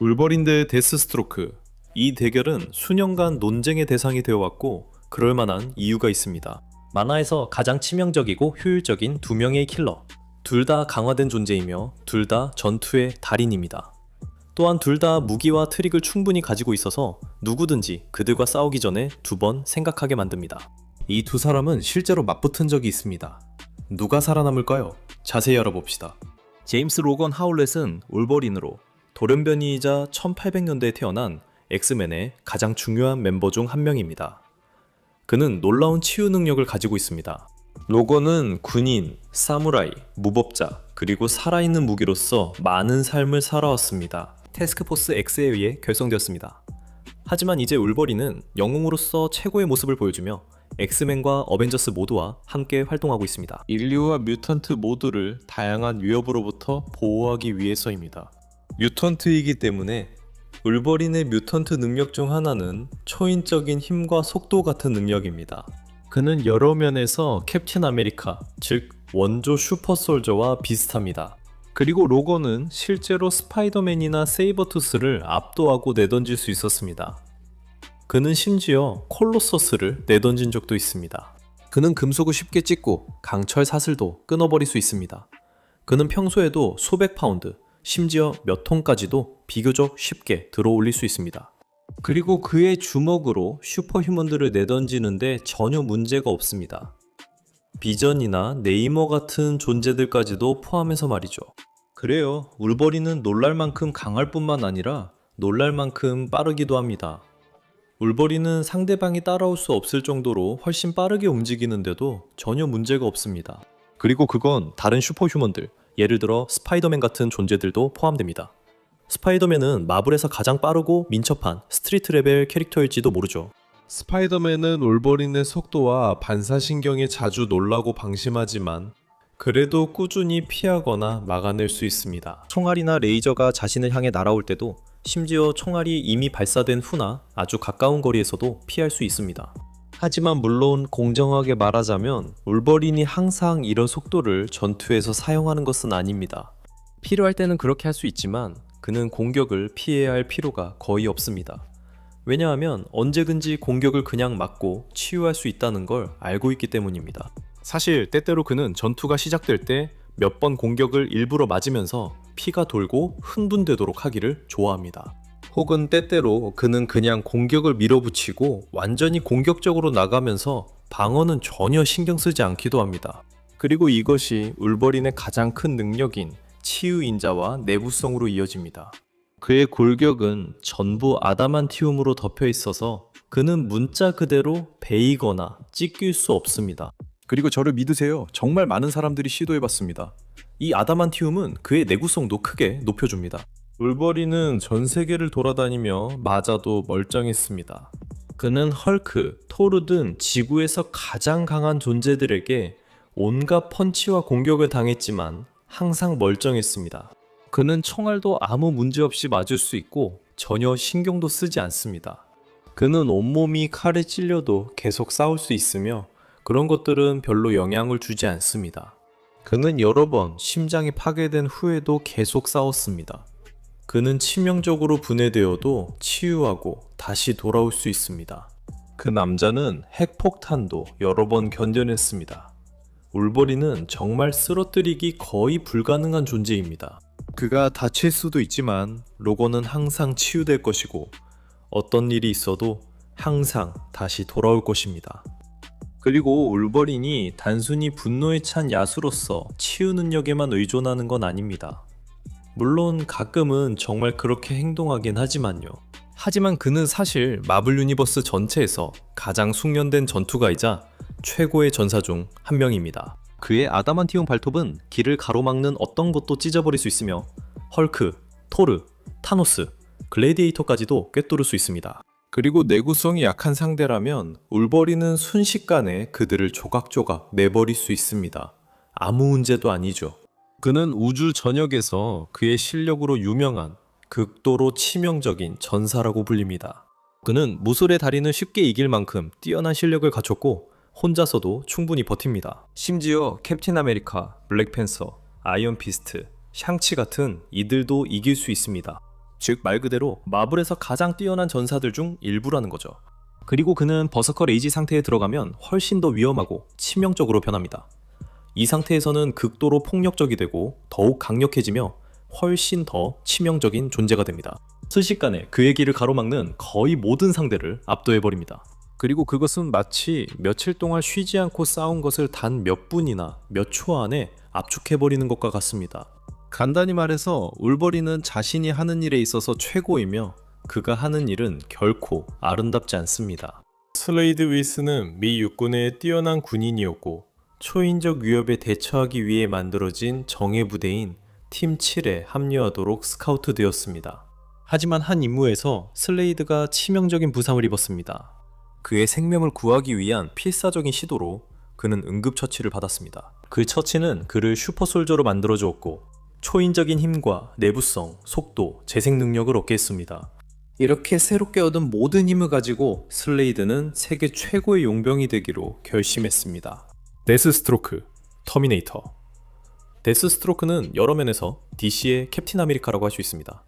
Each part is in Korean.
울버린 대 데스스트로크. 이 대결은 수년간 논쟁의 대상이 되어왔고 그럴 만한 이유가 있습니다. 만화에서 가장 치명적이고 효율적인 두 명의 킬러. 둘 다 강화된 존재이며 둘 다 전투의 달인입니다. 또한 둘 다 무기와 트릭을 충분히 가지고 있어서 누구든지 그들과 싸우기 전에 두 번 생각하게 만듭니다. 이 두 사람은 실제로 맞붙은 적이 있습니다. 누가 살아남을까요? 자세히 알아봅시다. 제임스 로건 하울렛은 울버린으로 돌연변이이자 1800년대에 태어난 엑스맨의 가장 중요한 멤버 중 한 명입니다. 그는 놀라운 치유 능력을 가지고 있습니다. 로건은 군인, 사무라이, 무법자, 그리고 살아있는 무기로서 많은 삶을 살아왔습니다. 태스크포스 X에 의해 결성되었습니다. 하지만 이제 울버린은 영웅으로서 최고의 모습을 보여주며 엑스맨과 어벤져스 모두와 함께 활동하고 있습니다. 인류와 뮤턴트 모두를 다양한 위협으로부터 보호하기 위해서입니다. 뮤턴트이기 때문에 울버린의 뮤턴트 능력 중 하나는 초인적인 힘과 속도 같은 능력입니다. 그는 여러 면에서 캡틴 아메리카, 즉 원조 슈퍼솔저와 비슷합니다. 그리고 로건은 실제로 스파이더맨이나 세이버투스를 압도하고 내던질 수 있었습니다. 그는 심지어 콜로서스를 내던진 적도 있습니다. 그는 금속을 쉽게 찢고 강철 사슬도 끊어버릴 수 있습니다. 그는 평소에도 수백 파운드, 심지어 몇 톤까지도 비교적 쉽게 들어올릴 수 있습니다. 그리고 그의 주먹으로 슈퍼휴먼들을 내던지는데 전혀 문제가 없습니다. 비전이나 네이머 같은 존재들까지도 포함해서 말이죠. 그래요, 울버린은 놀랄 만큼 강할 뿐만 아니라 놀랄 만큼 빠르기도 합니다. 울버린은 상대방이 따라올 수 없을 정도로 훨씬 빠르게 움직이는데도 전혀 문제가 없습니다. 그리고 그건 다른 슈퍼휴먼들, 예를 들어 스파이더맨 같은 존재들도 포함됩니다. 스파이더맨은 마블에서 가장 빠르고 민첩한 스트리트 레벨 캐릭터일지도 모르죠. 스파이더맨은 울버린의 속도와 반사신경에 자주 놀라고 방심하지만 그래도 꾸준히 피하거나 막아낼 수 있습니다. 총알이나 레이저가 자신을 향해 날아올 때도 심지어 총알이 이미 발사된 후나 아주 가까운 거리에서도 피할 수 있습니다. 하지만 물론 공정하게 말하자면 울버린이 항상 이런 속도를 전투에서 사용하는 것은 아닙니다. 필요할 때는 그렇게 할 수 있지만 그는 공격을 피해야 할 필요가 거의 없습니다. 왜냐하면 언제든지 공격을 그냥 막고 치유할 수 있다는 걸 알고 있기 때문입니다. 사실 때때로 그는 전투가 시작될 때 몇 번 공격을 일부러 맞으면서 피가 돌고 흥분되도록 하기를 좋아합니다. 혹은 때때로 그는 그냥 공격을 밀어붙이고 완전히 공격적으로 나가면서 방어는 전혀 신경 쓰지 않기도 합니다. 그리고 이것이 울버린의 가장 큰 능력인 치유인자와 내부성으로 이어집니다. 그의 골격은 전부 아다만티움으로 덮여 있어서 그는 문자 그대로 베이거나 찢길 수 없습니다. 그리고 저를 믿으세요. 정말 많은 사람들이 시도해봤습니다. 이 아다만티움은 그의 내구성도 크게 높여줍니다. 울버린은 전 세계를 돌아다니며 맞아도 멀쩡했습니다. 그는 헐크, 토르 등 지구에서 가장 강한 존재들에게 온갖 펀치와 공격을 당했지만 항상 멀쩡했습니다. 그는 총알도 아무 문제 없이 맞을 수 있고 전혀 신경도 쓰지 않습니다. 그는 온몸이 칼에 찔려도 계속 싸울 수 있으며 그런 것들은 별로 영향을 주지 않습니다. 그는 여러 번 심장이 파괴된 후에도 계속 싸웠습니다. 그는 치명적으로 분해되어도 치유하고 다시 돌아올 수 있습니다. 그 남자는 핵폭탄도 여러 번 견뎌냈습니다. 울버린은 정말 쓰러뜨리기 거의 불가능한 존재입니다. 그가 다칠 수도 있지만 로건은 항상 치유될 것이고 어떤 일이 있어도 항상 다시 돌아올 것입니다. 그리고 울버린이 단순히 분노에 찬 야수로서 치유 능력에만 의존하는 건 아닙니다. 물론 가끔은 정말 그렇게 행동하긴 하지만요. 하지만 그는 사실 마블 유니버스 전체에서 가장 숙련된 전투가이자 최고의 전사 중 한 명입니다. 그의 아다만티움 발톱은 길을 가로막는 어떤 것도 찢어버릴 수 있으며 헐크, 토르, 타노스, 글래디에이터까지도 꿰뚫을 수 있습니다. 그리고 내구성이 약한 상대라면 울버린은 순식간에 그들을 조각조각 내버릴 수 있습니다. 아무 문제도 아니죠. 그는 우주 전역에서 그의 실력으로 유명한 극도로 치명적인 전사라고 불립니다. 그는 무술의 달인을 쉽게 이길 만큼 뛰어난 실력을 갖췄고 혼자서도 충분히 버팁니다. 심지어 캡틴 아메리카, 블랙팬서, 아이언 피스트, 샹치 같은 이들도 이길 수 있습니다. 즉 말 그대로 마블에서 가장 뛰어난 전사들 중 일부라는 거죠. 그리고 그는 버서커 레이지 상태에 들어가면 훨씬 더 위험하고 치명적으로 변합니다. 이 상태에서는 극도로 폭력적이 되고 더욱 강력해지며 훨씬 더 치명적인 존재가 됩니다. 순식간에 그의 길을 가로막는 거의 모든 상대를 압도해버립니다. 그리고 그것은 마치 며칠 동안 쉬지 않고 싸운 것을 단 몇 분이나 몇 초 안에 압축해버리는 것과 같습니다. 간단히 말해서 울버린은 자신이 하는 일에 있어서 최고이며 그가 하는 일은 결코 아름답지 않습니다. 슬레이드 윌슨은 미 육군의 뛰어난 군인이었고 초인적 위협에 대처하기 위해 만들어진 정예 부대인 팀 7에 합류하도록 스카우트되었습니다. 하지만 한 임무에서 슬레이드가 치명적인 부상을 입었습니다. 그의 생명을 구하기 위한 필사적인 시도로 그는 응급처치를 받았습니다. 그 처치는 그를 슈퍼솔저로 만들어주었고 초인적인 힘과 내부성, 속도, 재생 능력을 얻게 했습니다. 이렇게 새롭게 얻은 모든 힘을 가지고 슬레이드는 세계 최고의 용병이 되기로 결심했습니다. 데스스트로크, 터미네이터. 데스스트로크는 여러 면에서 DC의 캡틴 아메리카라고 할 수 있습니다.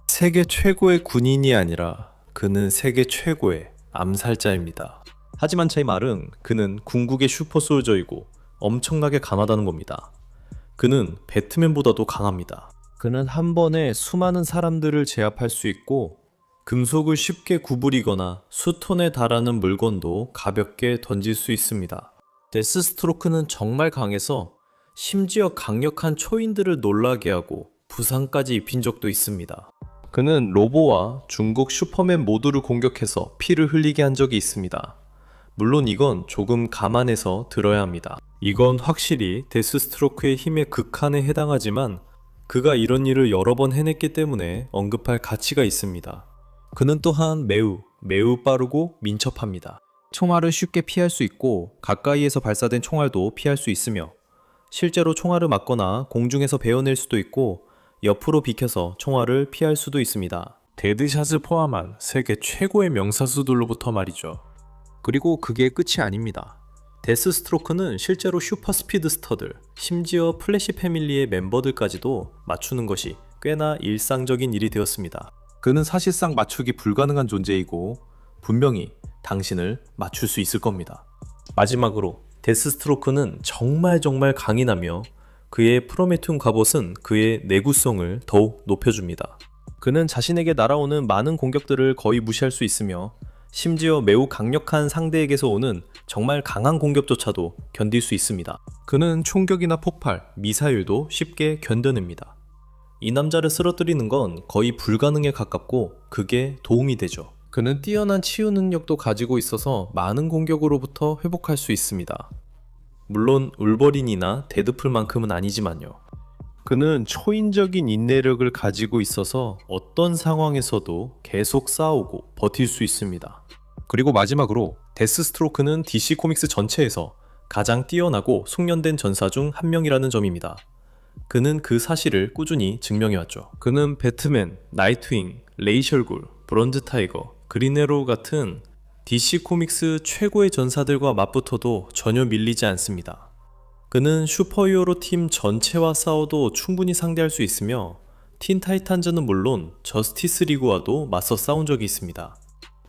세계 최고의 군인이 아니라 그는 세계 최고의 암살자입니다. 하지만 제 말은 그는 궁극의 슈퍼솔저이고 엄청나게 강하다는 겁니다. 그는 배트맨보다도 강합니다. 그는 한 번에 수많은 사람들을 제압할 수 있고 금속을 쉽게 구부리거나 수톤에 달하는 물건도 가볍게 던질 수 있습니다. 데스스트로크는 정말 강해서 심지어 강력한 초인들을 놀라게 하고 부상까지 입힌 적도 있습니다. 그는 로보와 중국 슈퍼맨 모두를 공격해서 피를 흘리게 한 적이 있습니다. 물론 이건 조금 감안해서 들어야 합니다. 이건 확실히 데스스트로크의 힘의 극한에 해당하지만 그가 이런 일을 여러 번 해냈기 때문에 언급할 가치가 있습니다. 그는 또한 매우 빠르고 민첩합니다. 총알을 쉽게 피할 수 있고 가까이에서 발사된 총알도 피할 수 있으며 실제로 총알을 맞거나 공중에서 베어낼 수도 있고 옆으로 비켜서 총알을 피할 수도 있습니다. 데드샷을 포함한 세계 최고의 명사수들로부터 말이죠. 그리고 그게 끝이 아닙니다. 데스스트로크는 실제로 슈퍼스피드 스터들, 심지어 플래시 패밀리의 멤버들까지도 맞추는 것이 꽤나 일상적인 일이 되었습니다. 그는 사실상 맞추기 불가능한 존재이고 분명히 당신을 맞출 수 있을 겁니다. 마지막으로 데스스트로크는 정말 강인하며 그의 프로메툰 갑옷은 그의 내구성을 더욱 높여줍니다. 그는 자신에게 날아오는 많은 공격들을 거의 무시할 수 있으며 심지어 매우 강력한 상대에게서 오는 정말 강한 공격조차도 견딜 수 있습니다. 그는 총격이나 폭발, 미사일도 쉽게 견뎌냅니다. 이 남자를 쓰러뜨리는 건 거의 불가능에 가깝고 그게 도움이 되죠. 그는 뛰어난 치유 능력도 가지고 있어서 많은 공격으로부터 회복할 수 있습니다. 물론 울버린이나 데드풀만큼은 아니지만요. 그는 초인적인 인내력을 가지고 있어서 어떤 상황에서도 계속 싸우고 버틸 수 있습니다. 그리고 마지막으로 데스스트로크는 DC 코믹스 전체에서 가장 뛰어나고 숙련된 전사 중 한 명이라는 점입니다. 그는 그 사실을 꾸준히 증명해왔죠. 그는 배트맨, 나이트윙, 레이셜굴, 브론즈 타이거, 그린 에로우 같은 DC 코믹스 최고의 전사들과 맞붙어도 전혀 밀리지 않습니다. 그는 슈퍼히어로 팀 전체와 싸워도 충분히 상대할 수 있으며 틴 타이탄즈는 물론 저스티스 리그와도 맞서 싸운 적이 있습니다.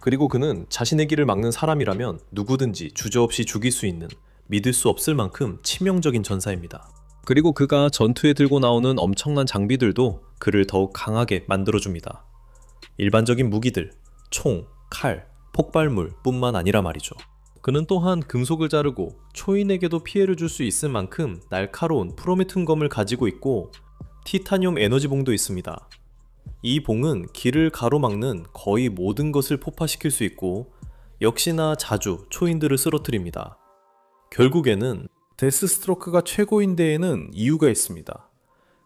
그리고 그는 자신의 길을 막는 사람이라면 누구든지 주저없이 죽일 수 있는 믿을 수 없을 만큼 치명적인 전사입니다. 그리고 그가 전투에 들고 나오는 엄청난 장비들도 그를 더욱 강하게 만들어줍니다. 일반적인 무기들, 총, 칼, 폭발물 뿐만 아니라 말이죠. 그는 또한 금속을 자르고 초인에게도 피해를 줄 수 있을 만큼 날카로운 프로메툰 검을 가지고 있고 티타늄 에너지봉도 있습니다. 이 봉은 길을 가로막는 거의 모든 것을 폭파시킬 수 있고 역시나 자주 초인들을 쓰러뜨립니다. 결국에는 데스스트로크가 최고인 데에는 이유가 있습니다.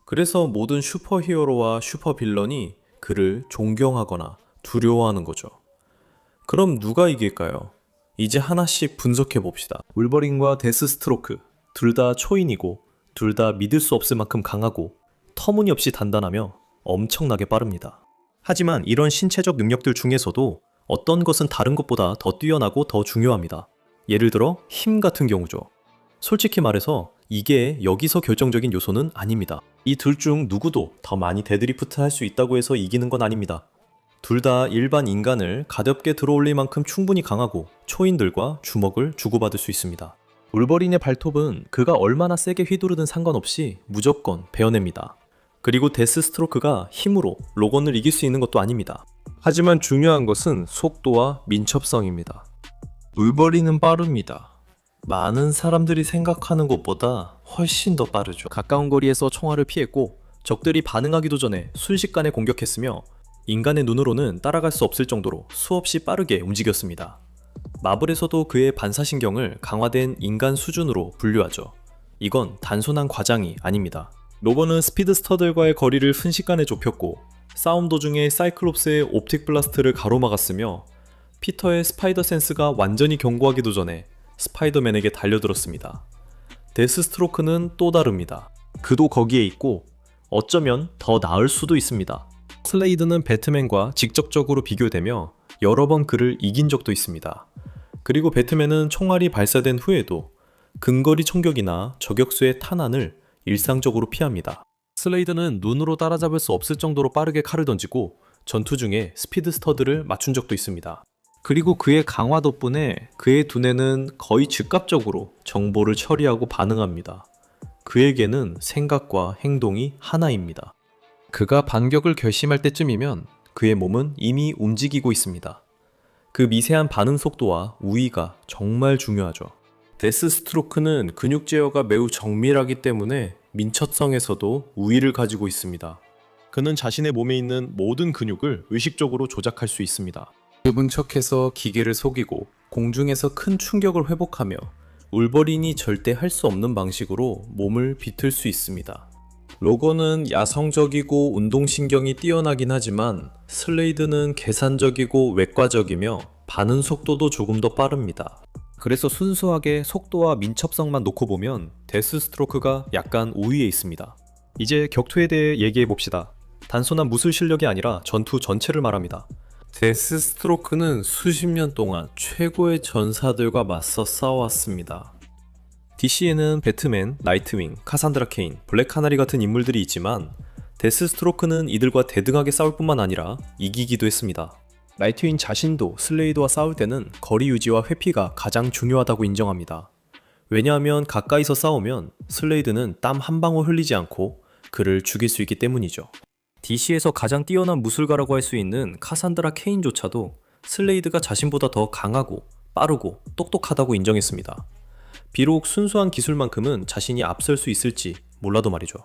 그래서 모든 슈퍼히어로와 슈퍼빌런이 그를 존경하거나 두려워하는 거죠. 그럼 누가 이길까요? 이제 하나씩 분석해 봅시다. 울버린과 데스스트로크 둘 다 초인이고 둘 다 믿을 수 없을 만큼 강하고 터무니없이 단단하며 엄청나게 빠릅니다. 하지만 이런 신체적 능력들 중에서도 어떤 것은 다른 것보다 더 뛰어나고 더 중요합니다. 예를 들어 힘 같은 경우죠. 솔직히 말해서 이게 여기서 결정적인 요소는 아닙니다. 이 둘 중 누구도 더 많이 데드리프트 할 수 있다고 해서 이기는 건 아닙니다. 둘 다 일반 인간을 가볍게 들어올릴 만큼 충분히 강하고 초인들과 주먹을 주고받을 수 있습니다. 울버린의 발톱은 그가 얼마나 세게 휘두르든 상관없이 무조건 베어냅니다. 그리고 데스스트로크가 힘으로 로건을 이길 수 있는 것도 아닙니다. 하지만 중요한 것은 속도와 민첩성입니다. 울버린은 빠릅니다. 많은 사람들이 생각하는 것보다 훨씬 더 빠르죠. 가까운 거리에서 총알을 피했고 적들이 반응하기도 전에 순식간에 공격했으며 인간의 눈으로는 따라갈 수 없을 정도로 수없이 빠르게 움직였습니다. 마블에서도 그의 반사신경을 강화된 인간 수준으로 분류하죠. 이건 단순한 과장이 아닙니다. 로건은 스피드스터들과의 거리를 순식간에 좁혔고 싸움 도중에 사이클롭스의 옵틱 블라스트를 가로막았으며 피터의 스파이더 센스가 완전히 경고하기도 전에 스파이더맨에게 달려들었습니다. 데스스트로크는 또 다릅니다. 그도 거기에 있고 어쩌면 더 나을 수도 있습니다. 슬레이드는 배트맨과 직접적으로 비교되며 여러 번 그를 이긴 적도 있습니다. 그리고 배트맨은 총알이 발사된 후에도 근거리 총격이나 저격수의 탄환을 일상적으로 피합니다. 슬레이드는 눈으로 따라잡을 수 없을 정도로 빠르게 칼을 던지고 전투 중에 스피드스터들을 맞춘 적도 있습니다. 그리고 그의 강화 덕분에 그의 두뇌는 거의 즉각적으로 정보를 처리하고 반응합니다. 그에게는 생각과 행동이 하나입니다. 그가 반격을 결심할 때쯤이면 그의 몸은 이미 움직이고 있습니다. 그 미세한 반응 속도와 우위가 정말 중요하죠. 데스스트로크는 근육 제어가 매우 정밀하기 때문에 민첩성에서도 우위를 가지고 있습니다. 그는 자신의 몸에 있는 모든 근육을 의식적으로 조작할 수 있습니다. 좁은 척해서 기계를 속이고 공중에서 큰 충격을 회복하며 울버린이 절대 할 수 없는 방식으로 몸을 비틀 수 있습니다. 로건은 야성적이고 운동신경이 뛰어나긴 하지만 슬레이드는 계산적이고 외과적이며 반응 속도도 조금 더 빠릅니다. 그래서 순수하게 속도와 민첩성만 놓고 보면 데스스트로크가 약간 우위에 있습니다. 이제 격투에 대해 얘기해 봅시다. 단순한 무술 실력이 아니라 전투 전체를 말합니다. 데스스트로크는 수십 년 동안 최고의 전사들과 맞서 싸워왔습니다. DC에는 배트맨, 나이트윙, 카산드라 케인, 블랙 카나리 같은 인물들이 있지만 데스스트로크는 이들과 대등하게 싸울 뿐만 아니라 이기기도 했습니다. 나이트윙 자신도 슬레이드와 싸울 때는 거리 유지와 회피가 가장 중요하다고 인정합니다. 왜냐하면 가까이서 싸우면 슬레이드는 땀 한 방울 흘리지 않고 그를 죽일 수 있기 때문이죠. DC에서 가장 뛰어난 무술가라고 할 수 있는 카산드라 케인조차도 슬레이드가 자신보다 더 강하고 빠르고 똑똑하다고 인정했습니다. 비록 순수한 기술만큼은 자신이 앞설 수 있을지 몰라도 말이죠.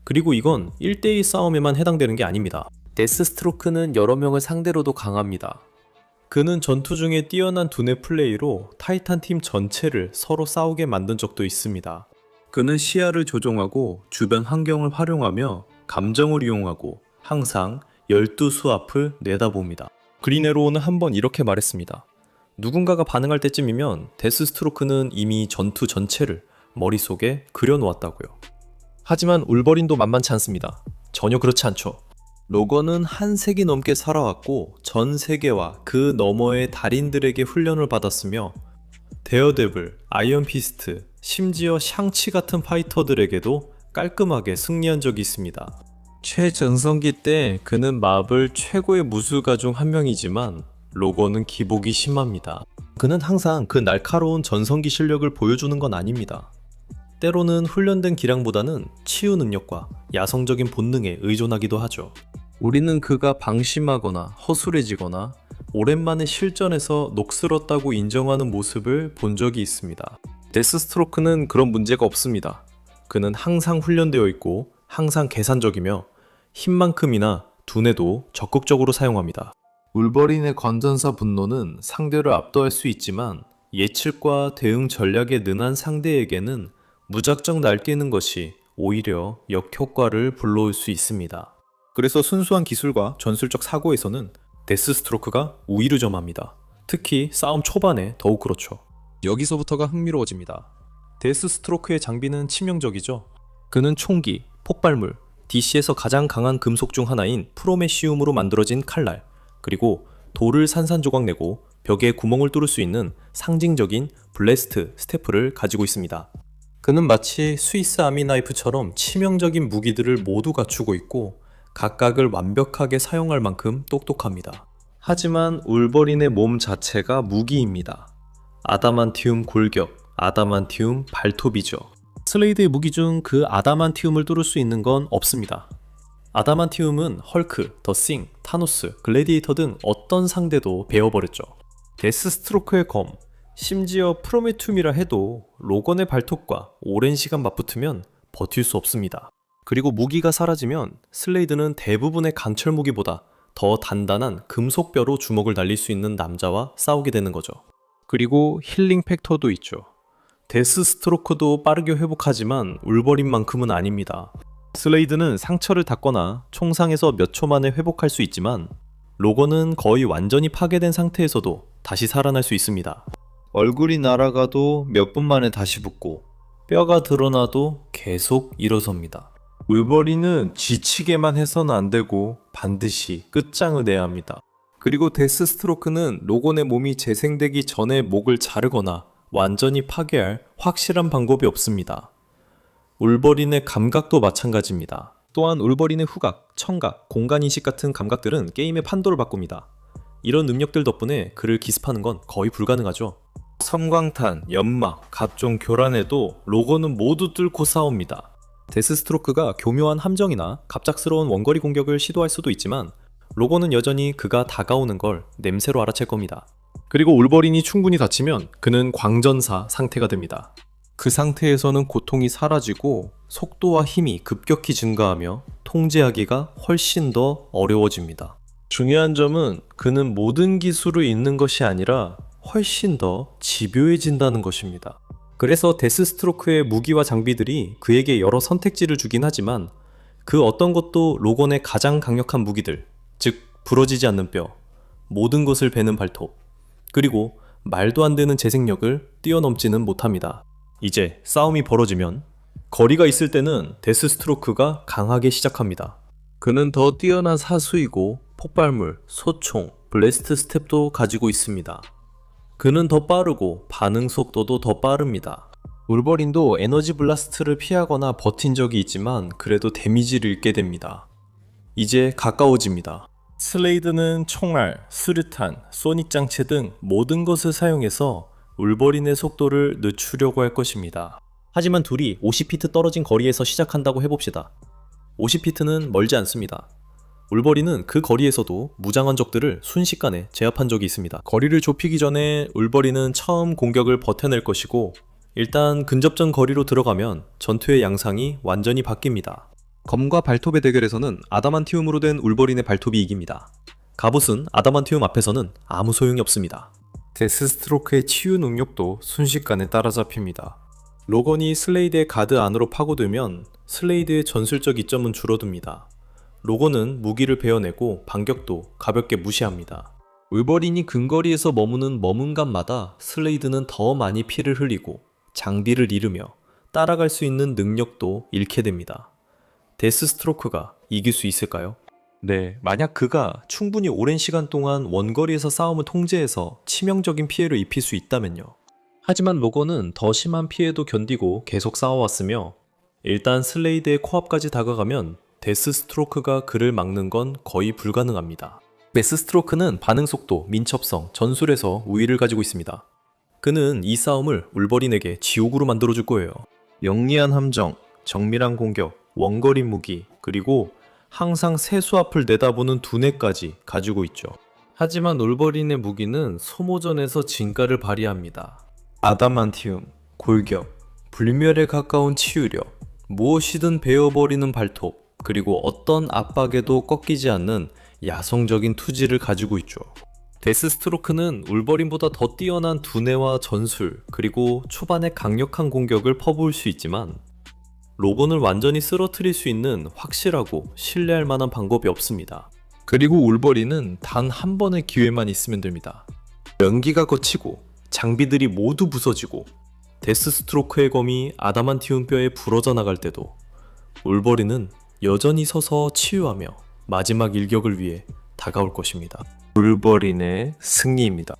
그리고 이건 1대1 싸움에만 해당되는 게 아닙니다. 데스스트로크는 여러 명을 상대로도 강합니다. 그는 전투 중에 뛰어난 두뇌 플레이로 타이탄 팀 전체를 서로 싸우게 만든 적도 있습니다. 그는 시야를 조종하고 주변 환경을 활용하며 감정을 이용하고 항상 12수 앞을 내다봅니다. 그린에로우는 한번 이렇게 말했습니다. 누군가가 반응할 때쯤이면 데스스트로크는 이미 전투 전체를 머릿속에 그려놓았다고요. 하지만 울버린도 만만치 않습니다. 전혀 그렇지 않죠. 로건은 한 세기 넘게 살아왔고 전 세계와 그 너머의 달인들에게 훈련을 받았으며 데어데블, 아이언피스트, 심지어 샹치 같은 파이터들에게도 깔끔하게 승리한 적이 있습니다. 최전성기 때 그는 마블 최고의 무술가 중 한 명이지만 로건은 기복이 심합니다. 그는 항상 그 날카로운 전성기 실력을 보여주는 건 아닙니다. 때로는 훈련된 기량보다는 치유 능력과 야성적인 본능에 의존하기도 하죠. 우리는 그가 방심하거나 허술해지거나 오랜만에 실전에서 녹슬었다고 인정하는 모습을 본 적이 있습니다. 데스스트로크는 그런 문제가 없습니다. 그는 항상 훈련되어 있고 항상 계산적이며 힘만큼이나 두뇌도 적극적으로 사용합니다. 울버린의 건전사 분노는 상대를 압도할 수 있지만 예측과 대응 전략에 능한 상대에게는 무작정 날뛰는 것이 오히려 역효과를 불러올 수 있습니다. 그래서 순수한 기술과 전술적 사고에서는 데스스트로크가 우위를 점합니다. 특히 싸움 초반에 더욱 그렇죠. 여기서부터가 흥미로워집니다. 데스스트로크의 장비는 치명적이죠. 그는 총기, 폭발물, DC에서 가장 강한 금속 중 하나인 프로메시움으로 만들어진 칼날, 그리고 돌을 산산조각 내고 벽에 구멍을 뚫을 수 있는 상징적인 블래스트 스태프를 가지고 있습니다. 그는 마치 스위스 아미 나이프처럼 치명적인 무기들을 모두 갖추고 있고 각각을 완벽하게 사용할 만큼 똑똑합니다. 하지만 울버린의 몸 자체가 무기입니다. 아다만티움 골격, 아다만티움 발톱이죠. 슬레이드의 무기 중 그 아다만티움을 뚫을 수 있는 건 없습니다. 아다만티움은 헐크, 더싱, 타노스, 글래디에이터 등 어떤 상대도 베어버렸죠. 데스스트로크의 검, 심지어 프로메툼이라 해도 로건의 발톱과 오랜 시간 맞붙으면 버틸 수 없습니다. 그리고 무기가 사라지면 슬레이드는 대부분의 강철 무기보다 더 단단한 금속뼈로 주먹을 날릴 수 있는 남자와 싸우게 되는 거죠. 그리고 힐링 팩터도 있죠. 데스스트로크도 빠르게 회복하지만 울버린만큼은 아닙니다. 슬레이드는 상처를 닫거나 총상에서 몇 초 만에 회복할 수 있지만 로건은 거의 완전히 파괴된 상태에서도 다시 살아날 수 있습니다. 얼굴이 날아가도 몇 분 만에 다시 붙고 뼈가 드러나도 계속 일어섭니다. 울버린은 지치게만 해서는 안 되고 반드시 끝장을 내야 합니다. 그리고 데스스트로크는 로건의 몸이 재생되기 전에 목을 자르거나 완전히 파괴할 확실한 방법이 없습니다. 울버린의 감각도 마찬가지입니다. 또한 울버린의 후각, 청각, 공간인식 같은 감각들은 게임의 판도를 바꿉니다. 이런 능력들 덕분에 그를 기습하는 건 거의 불가능하죠. 섬광탄, 연막, 각종 교란에도 로건은 모두 뚫고 싸웁니다. 데스스트로크가 교묘한 함정이나 갑작스러운 원거리 공격을 시도할 수도 있지만 로건은 여전히 그가 다가오는 걸 냄새로 알아챌 겁니다. 그리고 울버린이 충분히 다치면 그는 광전사 상태가 됩니다. 그 상태에서는 고통이 사라지고 속도와 힘이 급격히 증가하며 통제하기가 훨씬 더 어려워집니다. 중요한 점은 그는 모든 기술을 잃는 것이 아니라 훨씬 더 집요해진다는 것입니다. 그래서 데스스트로크의 무기와 장비들이 그에게 여러 선택지를 주긴 하지만 그 어떤 것도 로건의 가장 강력한 무기들, 즉 부러지지 않는 뼈, 모든 것을 베는 발톱, 그리고 말도 안 되는 재생력을 뛰어넘지는 못합니다. 이제 싸움이 벌어지면 거리가 있을 때는 데스스트로크가 강하게 시작합니다. 그는 더 뛰어난 사수이고 폭발물, 소총, 블래스트 스텝도 가지고 있습니다. 그는 더 빠르고 반응 속도도 더 빠릅니다. 울버린도 에너지 블라스트를 피하거나 버틴 적이 있지만 그래도 데미지를 입게 됩니다. 이제 가까워집니다. 슬레이드는 총알, 수류탄, 소닉 장치 등 모든 것을 사용해서 울버린의 속도를 늦추려고 할 것입니다. 하지만 둘이 50피트 떨어진 거리에서 시작한다고 해봅시다. 50피트는 멀지 않습니다. 울버린은 그 거리에서도 무장한 적들을 순식간에 제압한 적이 있습니다. 거리를 좁히기 전에 울버린은 처음 공격을 버텨낼 것이고 일단 근접전 거리로 들어가면 전투의 양상이 완전히 바뀝니다. 검과 발톱의 대결에서는 아다만티움으로 된 울버린의 발톱이 이깁니다. 갑옷은 아다만티움 앞에서는 아무 소용이 없습니다. 데스스트로크의 치유 능력도 순식간에 따라잡힙니다. 로건이 슬레이드의 가드 안으로 파고들면 슬레이드의 전술적 이점은 줄어듭니다. 로건은 무기를 베어내고 반격도 가볍게 무시합니다. 울버린이 근거리에서 머무는 머문간마다 슬레이드는 더 많이 피를 흘리고 장비를 잃으며 따라갈 수 있는 능력도 잃게 됩니다. 데스스트로크가 이길 수 있을까요? 네, 만약 그가 충분히 오랜 시간 동안 원거리에서 싸움을 통제해서 치명적인 피해를 입힐 수 있다면요. 하지만 로건은 더 심한 피해도 견디고 계속 싸워왔으며 일단 슬레이드의 코앞까지 다가가면 데스스트로크가 그를 막는 건 거의 불가능합니다. 데스스트로크는 반응 속도, 민첩성, 전술에서 우위를 가지고 있습니다. 그는 이 싸움을 울버린에게 지옥으로 만들어줄 거예요. 영리한 함정, 정밀한 공격, 원거리 무기, 그리고 항상 세수 앞을 내다보는 두뇌까지 가지고 있죠. 하지만 울버린의 무기는 소모전에서 진가를 발휘합니다. 아다만티움, 골격, 불멸에 가까운 치유력, 무엇이든 베어버리는 발톱, 그리고 어떤 압박에도 꺾이지 않는 야성적인 투지를 가지고 있죠. 데스스트로크는 울버린보다 더 뛰어난 두뇌와 전술, 그리고 초반에 강력한 공격을 퍼부을 수 있지만 로건을 완전히 쓰러뜨릴 수 있는 확실하고 신뢰할 만한 방법이 없습니다. 그리고 울버린은 단 한 번의 기회만 있으면 됩니다. 연기가 거치고 장비들이 모두 부서지고 데스스트로크의 검이 아다만티움 뼈에 부러져 나갈 때도 울버린은 여전히 서서 치유하며 마지막 일격을 위해 다가올 것입니다. 울버린의 승리입니다.